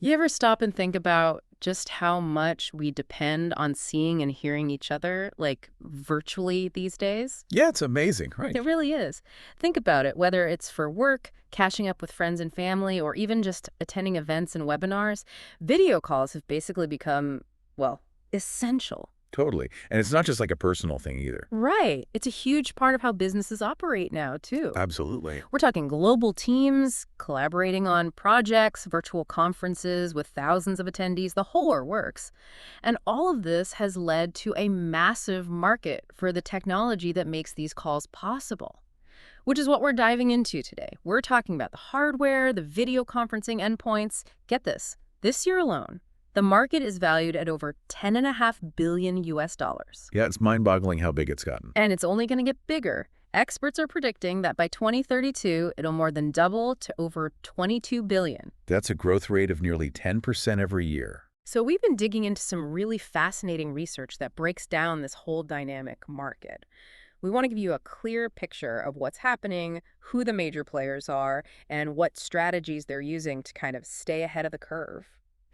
You ever stop and think about just how much we depend on seeing and hearing each other, like virtually these days? Yeah, it's amazing, right? It really is. Think about it, whether it's for work, catching up with friends and family, or even just attending events and webinars, video calls have basically become, well, essential. Totally. And it's not just like a personal thing either. Right. It's a huge part of how businesses operate now, too. Absolutely. We're talking global teams collaborating on projects, virtual conferences with thousands of attendees, the whole works. And all of this has led to a massive market for the technology that makes these calls possible, which is what we're diving into today. We're talking about the hardware, the video conferencing endpoints. Get this year alone, the market is valued at over 10.5 billion US dollars. Yeah, it's mind-boggling how big it's gotten. And it's only going to get bigger. Experts are predicting that by 2032, it'll more than double to over 22 billion. That's a growth rate of nearly 10% every year. So we've been digging into some really fascinating research that breaks down this whole dynamic market. We want to give you a clear picture of what's happening, who the major players are, and what strategies they're using to kind of stay ahead of the curve.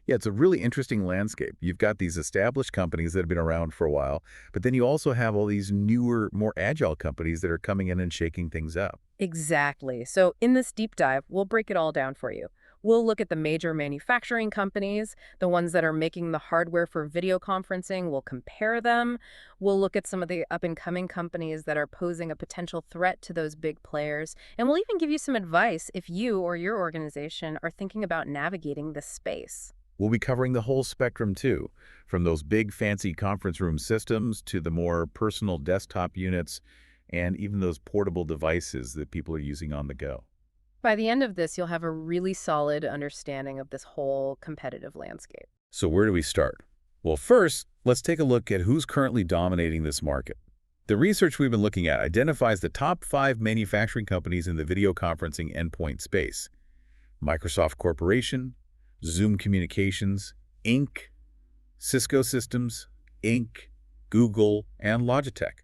Yeah, it's a really interesting landscape. You've got these established companies that have been around for a while, but then you also have all these newer, more agile companies that are coming in and shaking things up. Exactly. So in this deep dive, we'll break it all down for you. We'll look at the major manufacturing companies, the ones that are making the hardware for video conferencing. We'll compare them. We'll look at some of the up-and-coming companies that are posing a potential threat to those big players. And we'll even give you some advice if you or your organization are thinking about navigating this space. We'll be covering the whole spectrum too, from those big fancy conference room systems to the more personal desktop units and even those portable devices that people are using on the go. By the end of this, you'll have a really solid understanding of this whole competitive landscape. So where do we start? Well, first, let's take a look at who's currently dominating this market. The research we've been looking at identifies the top 5 manufacturing companies in the video conferencing endpoint space. Microsoft Corporation, Zoom Communications, Inc., Cisco Systems, Inc., Google, and Logitech.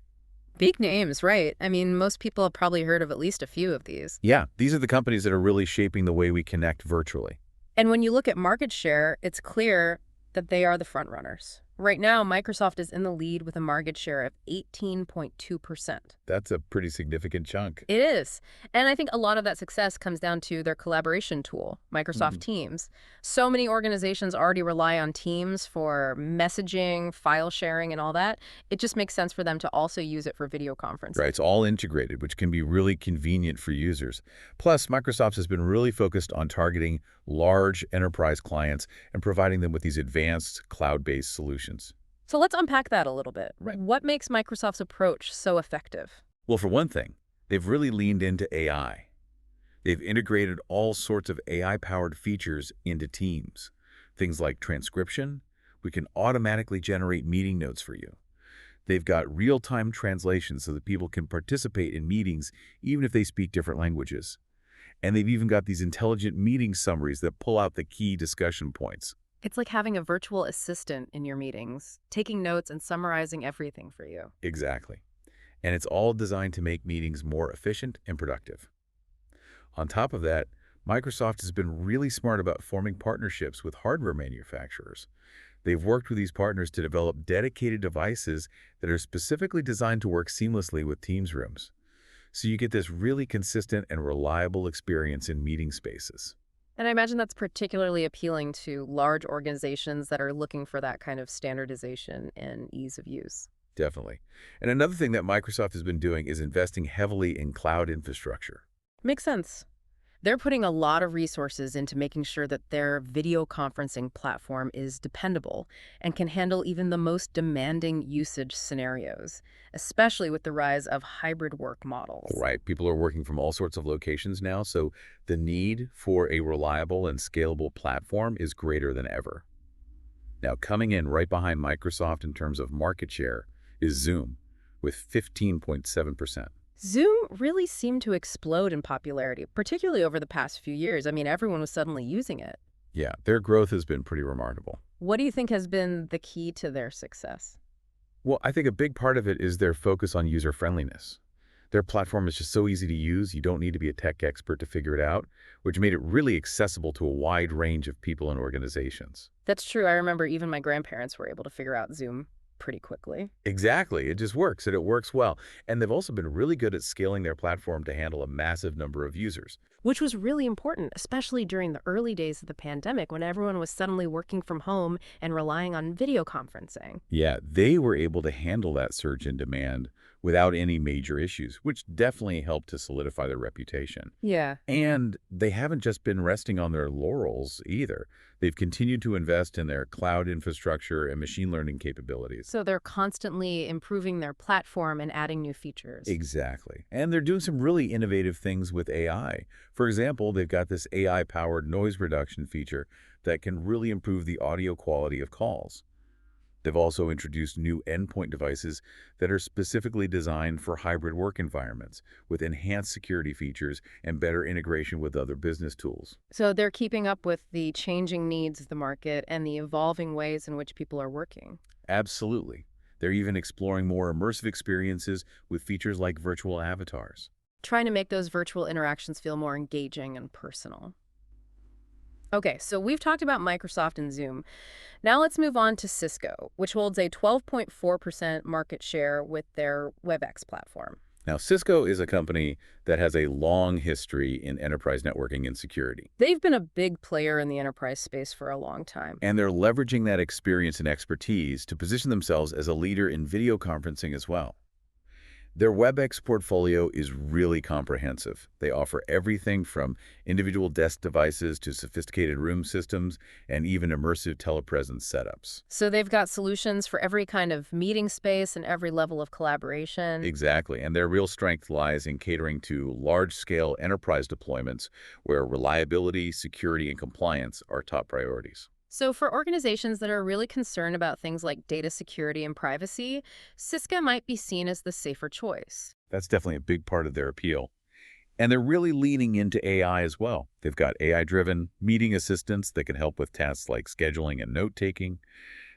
Big names, right? I mean, most people have probably heard of at least a few of these. Yeah, these are the companies that are really shaping the way we connect virtually. And when you look at market share, it's clear that they are the front runners. Right now, Microsoft is in the lead with a market share of 18.2%. That's a pretty significant chunk. It is. And I think a lot of that success comes down to their collaboration tool, Microsoft Mhm. Teams. So many organizations already rely on Teams for messaging, file sharing, and all that. It just makes sense for them to also use it for video conferencing. Right, it's all integrated, which can be really convenient for users. Plus, Microsoft has been really focused on targeting large enterprise clients and providing them with these advanced cloud-based solutions. So let's unpack that a little bit. Right. What makes Microsoft's approach so effective? Well, for one thing, they've really leaned into AI. They've integrated all sorts of AI-powered features into Teams. Things like transcription, we can automatically generate meeting notes for you. They've got real-time translation so that people can participate in meetings even if they speak different languages. And they've even got these intelligent meeting summaries that pull out the key discussion points. It's like having a virtual assistant in your meetings, taking notes and summarizing everything for you. Exactly. And it's all designed to make meetings more efficient and productive. On top of that, Microsoft has been really smart about forming partnerships with hardware manufacturers. They've worked with these partners to develop dedicated devices that are specifically designed to work seamlessly with Teams rooms. So you get this really consistent and reliable experience in meeting spaces. And I imagine that's particularly appealing to large organizations that are looking for that kind of standardization and ease of use. Definitely. And another thing that Microsoft has been doing is investing heavily in cloud infrastructure. Makes sense. They're putting a lot of resources into making sure that their video conferencing platform is dependable and can handle even the most demanding usage scenarios, especially with the rise of hybrid work models. Right. People are working from all sorts of locations now, so the need for a reliable and scalable platform is greater than ever. Now, coming in right behind Microsoft in terms of market share is Zoom with 15.7%. Zoom really seemed to explode in popularity, particularly over the past few years. I mean, everyone was suddenly using it. Yeah, their growth has been pretty remarkable. What do you think has been the key to their success? Well, I think a big part of it is their focus on user friendliness. Their platform is just so easy to use, you don't need to be a tech expert to figure it out, which made it really accessible to a wide range of people and organizations. That's true. I remember even my grandparents were able to figure out Zoom pretty quickly. Exactly. It just works, and it works well. And they've also been really good at scaling their platform to handle a massive number of users. Which was really important, especially during the early days of the pandemic when everyone was suddenly working from home and relying on video conferencing. Yeah, they were able to handle that surge in demand without any major issues, which definitely helped to solidify their reputation. Yeah. And they haven't just been resting on their laurels either. They've continued to invest in their cloud infrastructure and machine learning capabilities. So they're constantly improving their platform and adding new features. Exactly. And they're doing some really innovative things with AI. For example, they've got this AI-powered noise reduction feature that can really improve the audio quality of calls. They've also introduced new endpoint devices that are specifically designed for hybrid work environments with enhanced security features and better integration with other business tools. So they're keeping up with the changing needs of the market and the evolving ways in which people are working. Absolutely. They're even exploring more immersive experiences with features like virtual avatars. Trying to make those virtual interactions feel more engaging and personal. Okay, so we've talked about Microsoft and Zoom. Now let's move on to Cisco, which holds a 12.4% market share with their WebEx platform. Now, Cisco is a company that has a long history in enterprise networking and security, They've been a big player in the enterprise space for a long time. and they're leveraging that experience and expertise to position themselves as a leader in video conferencing as well. Their WebEx portfolio is really comprehensive. They offer everything from individual desk devices to sophisticated room systems and even immersive telepresence setups. So they've got solutions for every kind of meeting space and every level of collaboration. Exactly, and their real strength lies in catering to large-scale enterprise deployments where reliability, security, and compliance are top priorities. So for organizations that are really concerned about things like data security and privacy, Cisco might be seen as the safer choice. That's definitely a big part of their appeal. And they're really leaning into AI as well. They've got AI-driven meeting assistants that can help with tasks like scheduling and note-taking.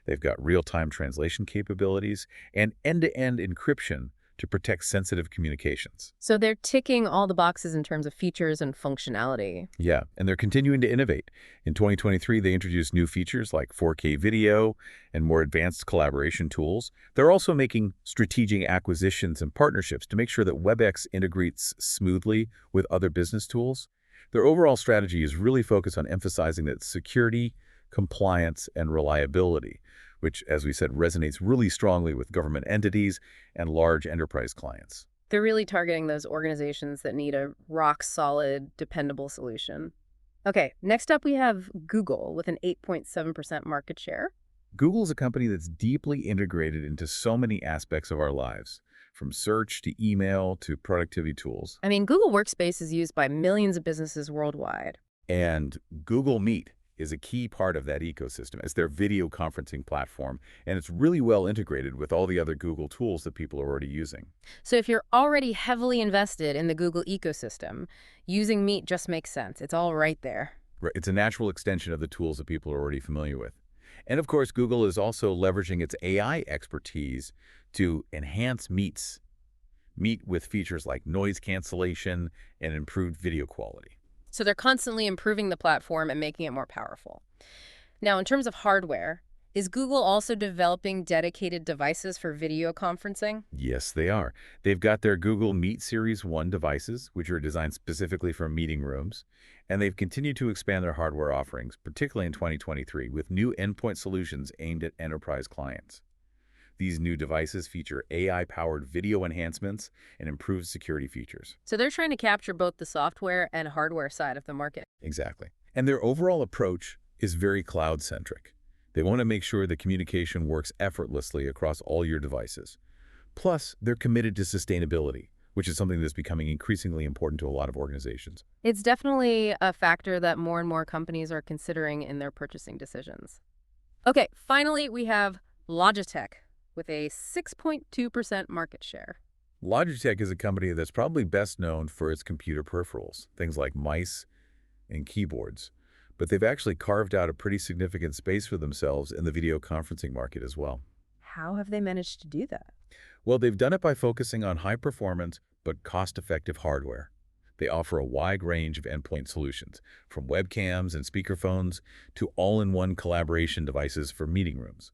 They've got real-time translation capabilities and end-to-end encryption to protect sensitive communications. So they're ticking all the boxes in terms of features and functionality. Yeah, and they're continuing to innovate. In 2023, they introduced new features like 4K video and more advanced collaboration tools. They're also making strategic acquisitions and partnerships to make sure that WebEx integrates smoothly with other business tools. Their overall strategy is really focused on emphasizing that security, compliance, and reliability, which, as we said, resonates really strongly with government entities and large enterprise clients. They're really targeting those organizations that need a rock-solid, dependable solution. Okay, next up we have Google with an 8.7% market share. Google is a company that's deeply integrated into so many aspects of our lives, from search to email to productivity tools. I mean, Google Workspace is used by millions of businesses worldwide. And Google Meet is a key part of that ecosystem. It's their video conferencing platform, and it's really well integrated with all the other Google tools that people are already using. So if you're already heavily invested in the Google ecosystem, using Meet just makes sense. It's all right there. Right, it's a natural extension of the tools that people are already familiar with. And of course, Google is also leveraging its AI expertise to enhance Meet with features like noise cancellation and improved video quality. So they're constantly improving the platform and making it more powerful. Now, in terms of hardware, is Google also developing dedicated devices for video conferencing? Yes, they are. They've got their Google Meet Series 1 devices, which are designed specifically for meeting rooms, and they've continued to expand their hardware offerings, particularly in 2023, with new endpoint solutions aimed at enterprise clients. These new devices feature AI-powered video enhancements and improved security features. So they're trying to capture both the software and hardware side of the market. Exactly. And their overall approach is very cloud-centric. They want to make sure the communication works effortlessly across all your devices. Plus, they're committed to sustainability, which is something that's becoming increasingly important to a lot of organizations. It's definitely a factor that more and more companies are considering in their purchasing decisions. Okay, finally, we have Logitech with a 6.2% market share. Logitech is a company that's probably best known for its computer peripherals, things like mice and keyboards. But they've actually carved out a pretty significant space for themselves in the video conferencing market as well. How have they managed to do that? Well, they've done it by focusing on high-performance but cost-effective hardware. They offer a wide range of endpoint solutions, from webcams and speakerphones to all-in-one collaboration devices for meeting rooms.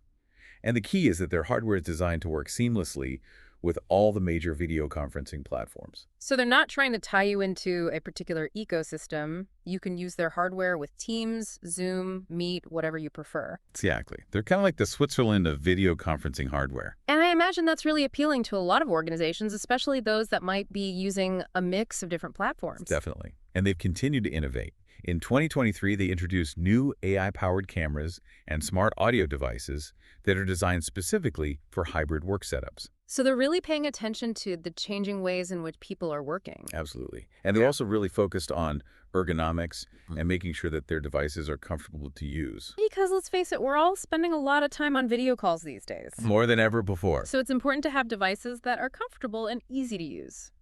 And the key is that their hardware is designed to work seamlessly with all the major video conferencing platforms. So they're not trying to tie you into a particular ecosystem. You can use their hardware with Teams, Zoom, Meet, whatever you prefer. Exactly. They're kind of like the Switzerland of video conferencing hardware. And I imagine that's really appealing to a lot of organizations, especially those that might be using a mix of different platforms. Definitely. And they've continued to innovate. In 2023, they introduced new AI-powered cameras and smart audio devices that are designed specifically for hybrid work setups. So they're really paying attention to the changing ways in which people are working. Absolutely. And they're also really focused on ergonomics and making sure that their devices are comfortable to use. Because let's face it, we're all spending a lot of time on video calls these days. More than ever before. So it's important to have devices that are comfortable and easy to use.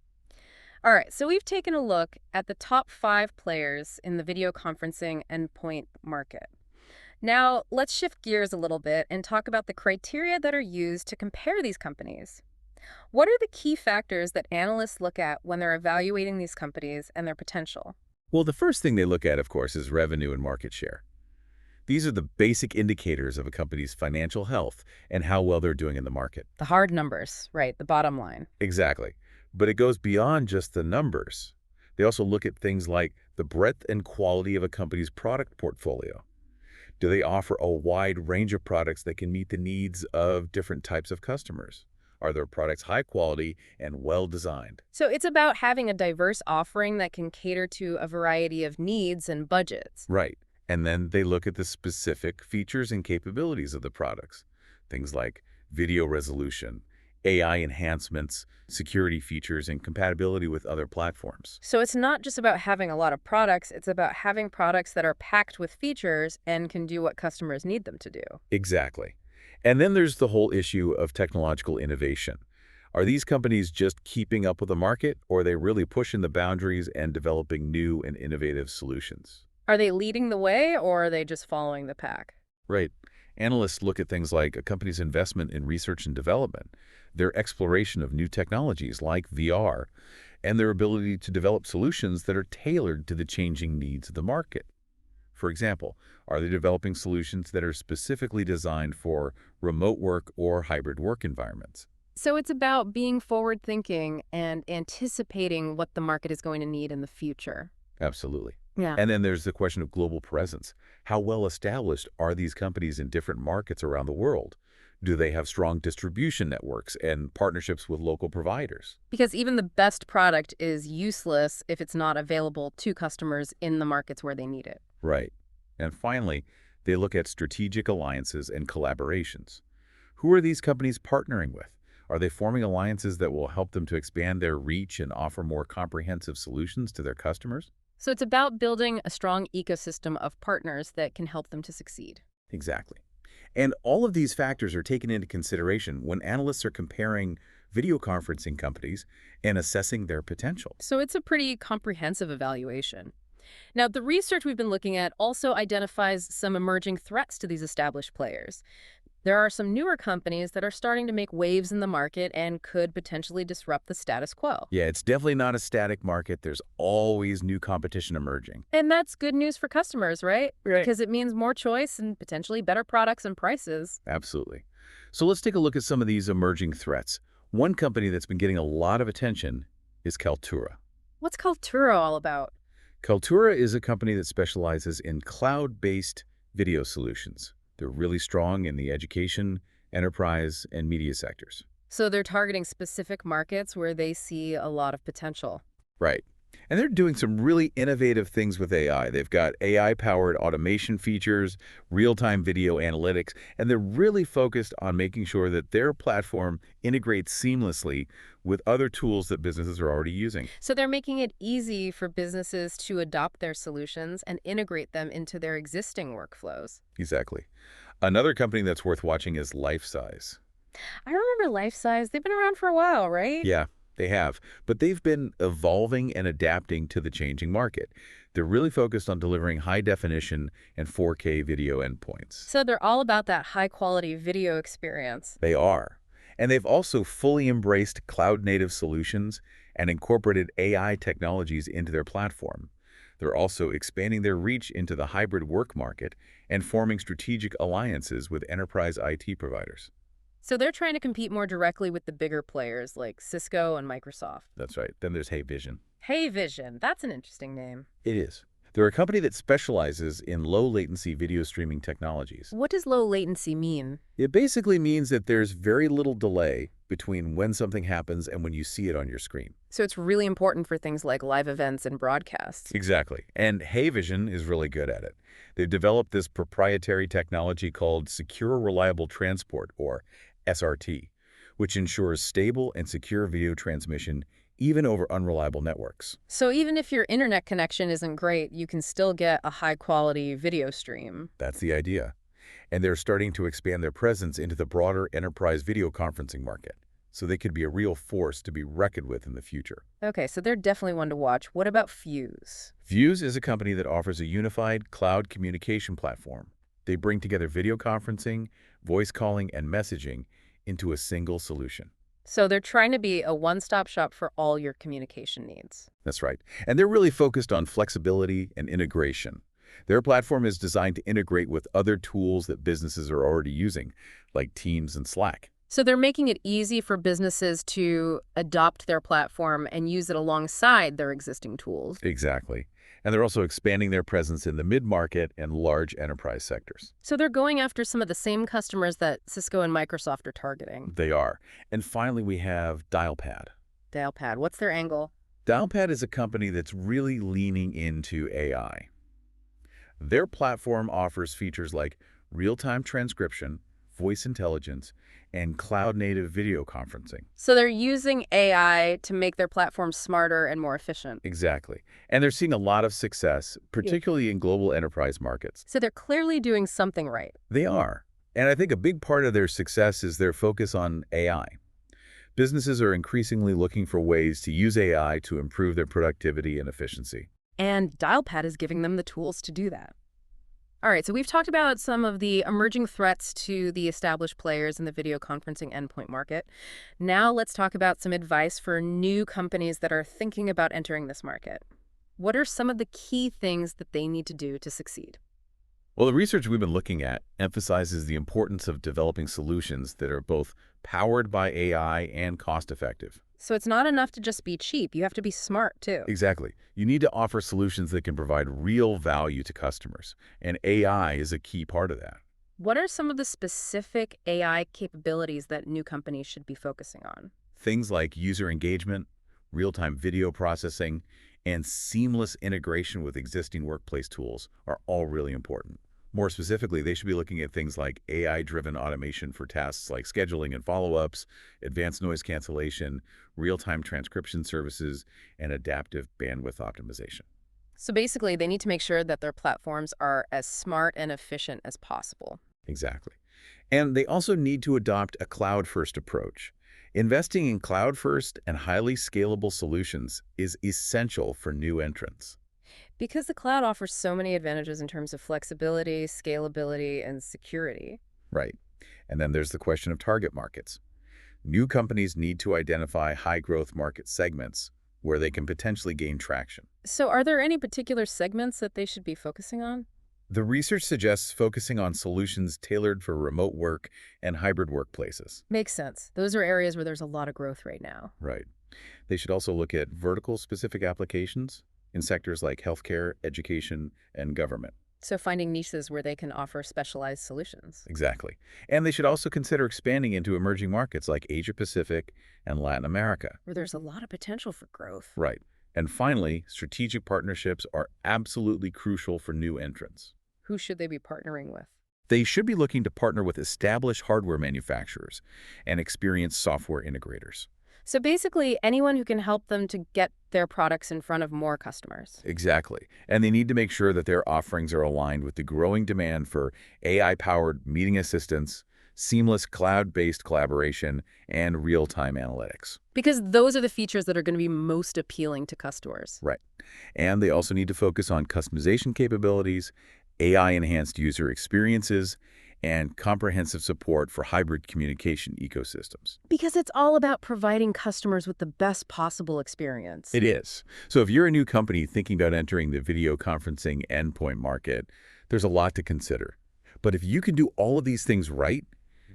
All right, so we've taken a look at the top 5 players in the video conferencing endpoint market. Now, let's shift gears a little bit and talk about the criteria that are used to compare these companies. What are the key factors that analysts look at when they're evaluating these companies and their potential? Well, the first thing they look at, of course, is revenue and market share. These are the basic indicators of a company's financial health and how well they're doing in the market. The hard numbers, right, the bottom line. Exactly. But it goes beyond just the numbers. They also look at things like the breadth and quality of a company's product portfolio. Do they offer a wide range of products that can meet the needs of different types of customers? Are their products high quality and well designed? So it's about having a diverse offering that can cater to a variety of needs and budgets. Right. And then they look at the specific features and capabilities of the products. Things like video resolution, AI enhancements, security features, and compatibility with other platforms. So it's not just about having a lot of products, it's about having products that are packed with features and can do what customers need them to do. Exactly. And then there's the whole issue of technological innovation. Are these companies just keeping up with the market, or are they really pushing the boundaries and developing new and innovative solutions? Are they leading the way, or are they just following the pack? Right. Analysts look at things like a company's investment in research and development, their exploration of new technologies like VR, and their ability to develop solutions that are tailored to the changing needs of the market. For example, are they developing solutions that are specifically designed for remote work or hybrid work environments? So it's about being forward-thinking and anticipating what the market is going to need in the future. Absolutely. Yeah. And then there's the question of global presence. How well established are these companies in different markets around the world? Do they have strong distribution networks and partnerships with local providers? Because even the best product is useless if it's not available to customers in the markets where they need it. Right. And finally, they look at strategic alliances and collaborations. Who are these companies partnering with? Are they forming alliances that will help them to expand their reach and offer more comprehensive solutions to their customers? So it's about building a strong ecosystem of partners that can help them to succeed. Exactly. And all of these factors are taken into consideration when analysts are comparing video conferencing companies and assessing their potential. So it's a pretty comprehensive evaluation. Now, the research we've been looking at also identifies some emerging threats to these established players. There are some newer companies that are starting to make waves in the market and could potentially disrupt the status quo. Yeah, it's definitely not a static market. There's always new competition emerging. And that's good news for customers, right? Right. Because it means more choice and potentially better products and prices. Absolutely. So let's take a look at some of these emerging threats. One company that's been getting a lot of attention is Kaltura. What's Kaltura all about? Kaltura is a company that specializes in cloud-based video solutions. They're really strong in the education, enterprise, and media sectors. So they're targeting specific markets where they see a lot of potential. Right. And they're doing some really innovative things with AI. They've got AI-powered automation features, real-time video analytics, and they're really focused on making sure that their platform integrates seamlessly with other tools that businesses are already using. So they're making it easy for businesses to adopt their solutions and integrate them into their existing workflows. Exactly. Another company that's worth watching is Lifesize. I remember Lifesize. They've been around for a while, right? Yeah, they have. But they've been evolving and adapting to the changing market. They're really focused on delivering high-definition and 4K video endpoints. So they're all about that high-quality video experience. They are. And they've also fully embraced cloud-native solutions and incorporated AI technologies into their platform. They're also expanding their reach into the hybrid work market and forming strategic alliances with enterprise IT providers. So they're trying to compete more directly with the bigger players like Cisco and Microsoft. That's right. Then there's Hey Vision. Hey Vision, that's an interesting name. It is. They're a company that specializes in low-latency video streaming technologies. What does low latency mean? It basically means that there's very little delay between when something happens and when you see it on your screen. So it's really important for things like live events and broadcasts. Exactly. And Hey Vision is really good at it. They've developed this proprietary technology called Secure Reliable Transport, or SRT, which ensures stable and secure video transmission even over unreliable networks. So even if your internet connection isn't great, you can still get a high-quality video stream. That's the idea. And they're starting to expand their presence into the broader enterprise video conferencing market, so they could be a real force to be reckoned with in the future. Okay, so they're definitely one to watch. What about Fuse? Fuse is a company that offers a unified cloud communication platform. They bring together video conferencing, voice calling, and messaging into a single solution. So they're trying to be a one-stop shop for all your communication needs. That's right. And they're really focused on flexibility and integration. Their platform is designed to integrate with other tools that businesses are already using, like Teams and Slack. So they're making it easy for businesses to adopt their platform and use it alongside their existing tools. Exactly. And they're also expanding their presence in the mid-market and large enterprise sectors. So they're going after some of the same customers that Cisco and Microsoft are targeting. They are. And finally, we have Dialpad. Dialpad, what's their angle? Dialpad is a company that's really leaning into AI. Their platform offers features like real-time transcription, voice intelligence, and cloud-native video conferencing. So they're using AI to make their platform smarter and more efficient. Exactly. And they're seeing a lot of success, particularly in global enterprise markets. So they're clearly doing something right. They are. And I think a big part of their success is their focus on AI. Businesses are increasingly looking for ways to use AI to improve their productivity and efficiency. And Dialpad is giving them the tools to do that. All right, so we've talked about some of the emerging threats to the established players in the video conferencing endpoint market. Now let's talk about some advice for new companies that are thinking about entering this market. What are some of the key things that they need to do to succeed? Well, the research we've been looking at emphasizes the importance of developing solutions that are both powered by AI and cost-effective. So it's not enough to just be cheap. You have to be smart, too. Exactly. You need to offer solutions that can provide real value to customers, and AI is a key part of that. What are some of the specific AI capabilities that new companies should be focusing on? Things like user engagement, real-time video processing, and seamless integration with existing workplace tools are all really important. More specifically, they should be looking at things like AI-driven automation for tasks like scheduling and follow-ups, advanced noise cancellation, real-time transcription services, and adaptive bandwidth optimization. So basically, they need to make sure that their platforms are as smart and efficient as possible. Exactly. And they also need to adopt a cloud-first approach. Investing in cloud-first and highly scalable solutions is essential for new entrants. Because the cloud offers so many advantages in terms of flexibility, scalability, and security. Right. And then there's the question of target markets. New companies need to identify high-growth market segments where they can potentially gain traction. So are there any particular segments that they should be focusing on? The research suggests focusing on solutions tailored for remote work and hybrid workplaces. Makes sense. Those are areas where there's a lot of growth right now. Right. They should also look at vertical-specific applications in sectors like healthcare, education, and government. So finding niches where they can offer specialized solutions. Exactly. And they should also consider expanding into emerging markets like Asia-Pacific and Latin America. Where there's a lot of potential for growth. Right. And finally, strategic partnerships are absolutely crucial for new entrants. Who should they be partnering with? They should be looking to partner with established hardware manufacturers and experienced software integrators. So basically, anyone who can help them to get their products in front of more customers. Exactly. And they need to make sure that their offerings are aligned with the growing demand for AI-powered meeting assistance, seamless cloud-based collaboration, and real-time analytics. Because those are the features that are going to be most appealing to customers. Right. And they also need to focus on customization capabilities, AI-enhanced user experiences, and comprehensive support for hybrid communication ecosystems. Because it's all about providing customers with the best possible experience. It is. So if you're a new company thinking about entering the video conferencing endpoint market, there's a lot to consider. But if you can do all of these things right,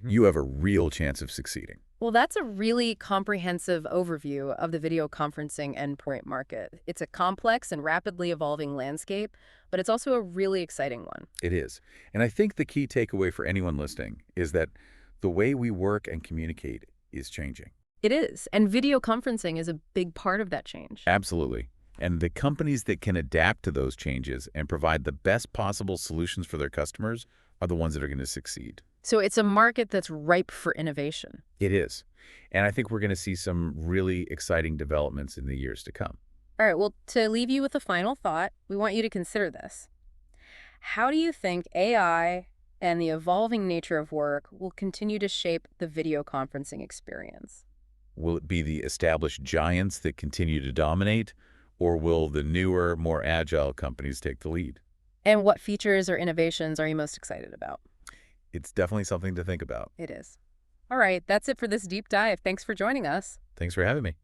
you have a real chance of succeeding. Well, that's a really comprehensive overview of the video conferencing endpoint market. It's a complex and rapidly evolving landscape, but it's also a really exciting one. It is. And I think the key takeaway for anyone listening is that the way we work and communicate is changing. It is, and video conferencing is a big part of that change. Absolutely. And the companies that can adapt to those changes and provide the best possible solutions for their customers are the ones that are going to succeed. So it's a market that's ripe for innovation. It is. And I think we're going to see some really exciting developments in the years to come. All right, well, to leave you with a final thought, we want you to consider this. How do you think AI and the evolving nature of work will continue to shape the video conferencing experience? Will it be the established giants that continue to dominate, or will the newer, more agile companies take the lead? And what features or innovations are you most excited about? It's definitely something to think about. It is. All right, that's it for this deep dive. Thanks for joining us. Thanks for having me.